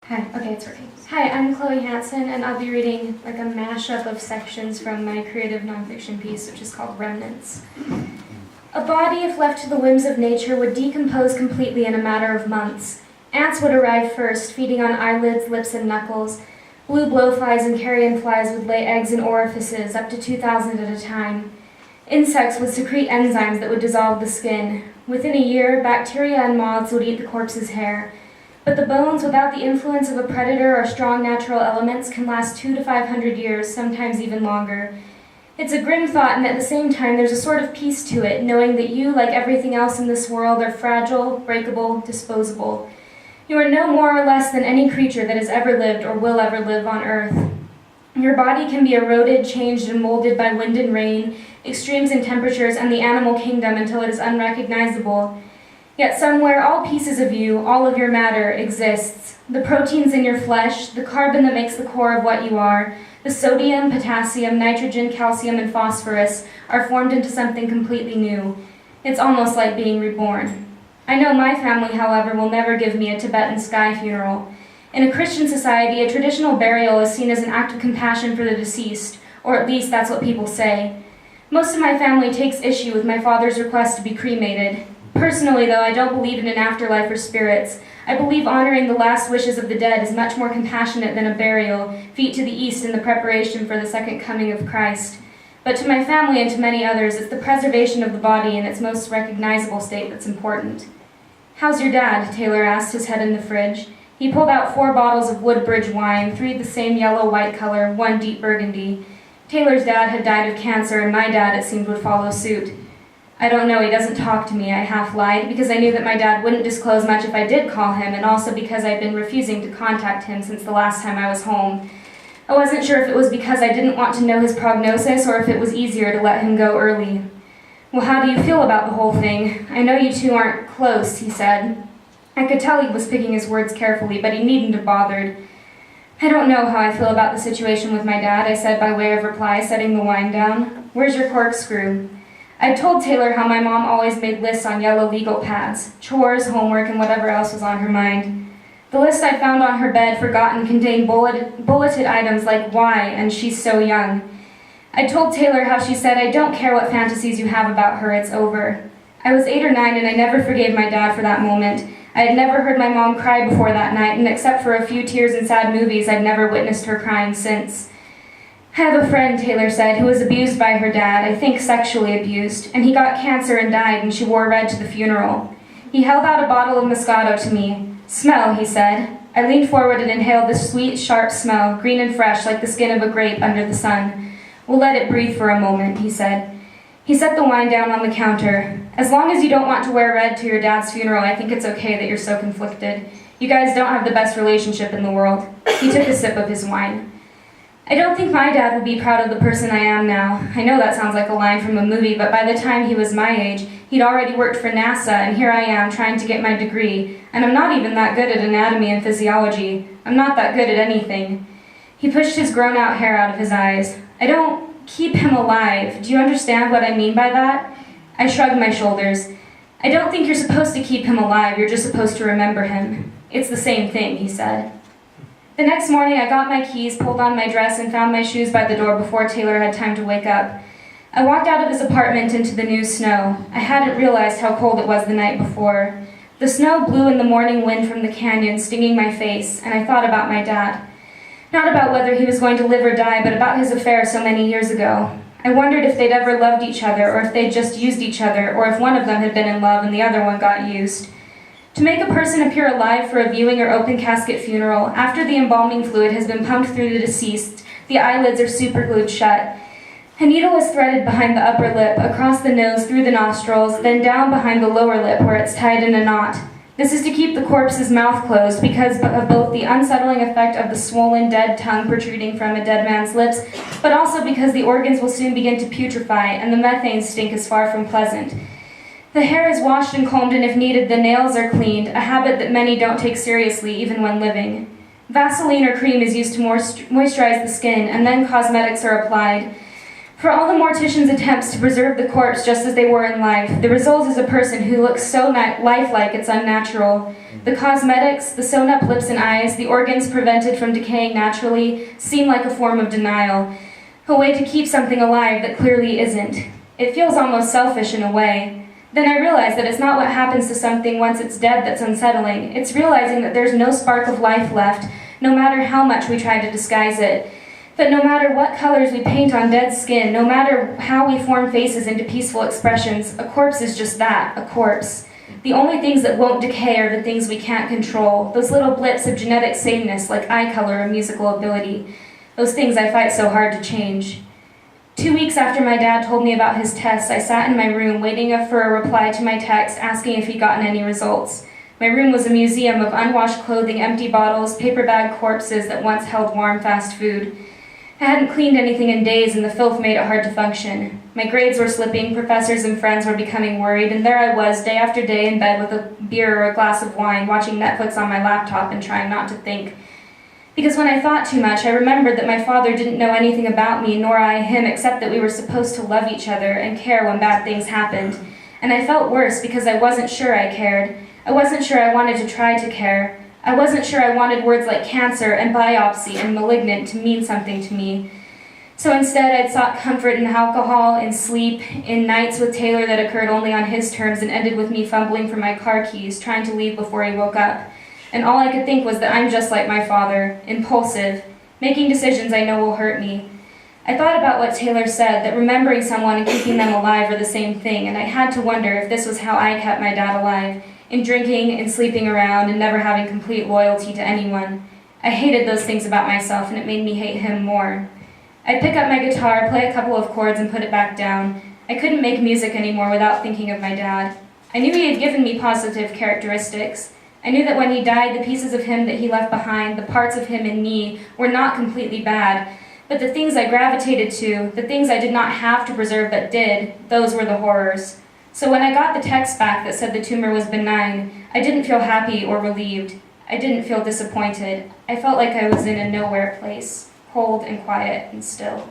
Hi, okay, it's working. Hi, I'm Chloe Hanson, and I'll be reading like a mashup of sections from my creative nonfiction piece, which is called Remnants. A body, if left to the whims of nature, would decompose completely in a matter of months. Ants would arrive first, feeding on eyelids, lips, and knuckles. Blue blowflies and carrion flies would lay eggs in orifices, up to 2,000 at a time. Insects would secrete enzymes that would dissolve the skin. Within a year, bacteria and moths would eat the corpse's hair. But the bones, without the influence of a predator or strong natural elements, can last 200 to 500 years, sometimes even longer. It's a grim thought, and at the same time, there's a sort of peace to it, knowing that you, like everything else in this world, are fragile, breakable, disposable. You are no more or less than any creature that has ever lived or will ever live on Earth. Your body can be eroded, changed, and molded by wind and rain, extremes in temperatures, and the animal kingdom until it is unrecognizable. Yet somewhere, all pieces of you, all of your matter, exists. The proteins in your flesh, the carbon that makes the core of what you are, the sodium, potassium, nitrogen, calcium, and phosphorus are formed into something completely new. It's almost like being reborn. I know my family, however, will never give me a Tibetan sky funeral. In a Christian society, a traditional burial is seen as an act of compassion for the deceased, or at least that's what people say. Most of my family takes issue with my father's request to be cremated. Personally, though, I don't believe in an afterlife or spirits. I believe honoring the last wishes of the dead is much more compassionate than a burial, feet to the east in the preparation for the second coming of Christ. But to my family and to many others, it's the preservation of the body in its most recognizable state that's important. "How's your dad?" Taylor asked, his head in the fridge. He pulled out 4 bottles of Woodbridge wine, 3 the same yellow-white color, 1 deep burgundy. Taylor's dad had died of cancer, and my dad, it seemed, would follow suit. "I don't know, he doesn't talk to me," I half lied, because I knew that my dad wouldn't disclose much if I did call him, and also because I'd been refusing to contact him since the last time I was home. I wasn't sure if it was because I didn't want to know his prognosis or if it was easier to let him go early. "Well, how do you feel about the whole thing? I know you two aren't close," he said. I could tell he was picking his words carefully, but he needn't have bothered. "I don't know how I feel about the situation with my dad," I said by way of reply, setting the wine down. "Where's your corkscrew?" I'd told Taylor how my mom always made lists on yellow legal pads, chores, homework, and whatever else was on her mind. The list I'd found on her bed, forgotten, contained bulleted items like "why" and "she's so young." I told Taylor how she said, "I don't care what fantasies you have about her, it's over." I was 8 or 9 and I never forgave my dad for that moment. I had never heard my mom cry before that night, and except for a few tears in sad movies, I'd never witnessed her crying since. "I have a friend," Taylor said, "who was abused by her dad, I think sexually abused, and he got cancer and died, and she wore red to the funeral." He held out a bottle of Moscato to me. "Smell," he said. I leaned forward and inhaled the sweet, sharp smell, green and fresh like the skin of a grape under the sun. "We'll let it breathe for a moment," he said. He set the wine down on the counter. "As long as you don't want to wear red to your dad's funeral, I think it's okay that you're so conflicted. You guys don't have the best relationship in the world." He took a sip of his wine. "I don't think my dad would be proud of the person I am now. I know that sounds like a line from a movie, but by the time he was my age, he'd already worked for NASA, and here I am trying to get my degree, and I'm not even that good at anatomy and physiology. I'm not that good at anything." He pushed his grown-out hair out of his eyes. "I don't keep him alive. Do you understand what I mean by that?" I shrugged my shoulders. "I don't think you're supposed to keep him alive, you're just supposed to remember him." "It's the same thing," he said. The next morning, I got my keys, pulled on my dress, and found my shoes by the door before Taylor had time to wake up. I walked out of his apartment into the new snow. I hadn't realized how cold it was the night before. The snow blew in the morning wind from the canyon, stinging my face, and I thought about my dad. Not about whether he was going to live or die, but about his affair so many years ago. I wondered if they'd ever loved each other, or if they'd just used each other, or if one of them had been in love and the other one got used. To make a person appear alive for a viewing or open casket funeral, after the embalming fluid has been pumped through the deceased, the eyelids are superglued shut. A needle is threaded behind the upper lip, across the nose, through the nostrils, then down behind the lower lip where it's tied in a knot. This is to keep the corpse's mouth closed because of both the unsettling effect of the swollen, dead tongue protruding from a dead man's lips, but also because the organs will soon begin to putrefy and the methane stink is far from pleasant. The hair is washed and combed, and if needed, the nails are cleaned, a habit that many don't take seriously even when living. Vaseline or cream is used to moisturize the skin, and then cosmetics are applied. For all the mortician's attempts to preserve the corpse just as they were in life, the result is a person who looks so lifelike it's unnatural. The cosmetics, the sewn-up lips and eyes, the organs prevented from decaying naturally, seem like a form of denial, a way to keep something alive that clearly isn't. It feels almost selfish in a way. Then I realize that it's not what happens to something once it's dead that's unsettling. It's realizing that there's no spark of life left, no matter how much we try to disguise it. That no matter what colors we paint on dead skin, no matter how we form faces into peaceful expressions, a corpse is just that, a corpse. The only things that won't decay are the things we can't control, those little blips of genetic sameness like eye color or musical ability, those things I fight so hard to change. 2 weeks after my dad told me about his tests, I sat in my room waiting for a reply to my text asking if he'd gotten any results. My room was a museum of unwashed clothing, empty bottles, paper bag corpses that once held warm, fast food. I hadn't cleaned anything in days, and the filth made it hard to function. My grades were slipping, professors and friends were becoming worried, and there I was, day after day in bed with a beer or a glass of wine, watching Netflix on my laptop and trying not to think. Because when I thought too much, I remembered that my father didn't know anything about me, nor I him, except that we were supposed to love each other and care when bad things happened. And I felt worse because I wasn't sure I cared. I wasn't sure I wanted to try to care. I wasn't sure I wanted words like cancer and biopsy and malignant to mean something to me. So instead, I'd sought comfort in alcohol, in sleep, in nights with Taylor that occurred only on his terms and ended with me fumbling for my car keys, trying to leave before he woke up. And all I could think was that I'm just like my father, impulsive, making decisions I know will hurt me. I thought about what Taylor said, that remembering someone and keeping them alive are the same thing, and I had to wonder if this was how I kept my dad alive, in drinking and sleeping around and never having complete loyalty to anyone. I hated those things about myself, and it made me hate him more. I'd pick up my guitar, play a couple of chords, and put it back down. I couldn't make music anymore without thinking of my dad. I knew he had given me positive characteristics. I knew that when he died, the pieces of him that he left behind, the parts of him in me, were not completely bad, but the things I gravitated to, the things I did not have to preserve but did, those were the horrors. So when I got the text back that said the tumor was benign, I didn't feel happy or relieved. I didn't feel disappointed. I felt like I was in a nowhere place, cold and quiet and still.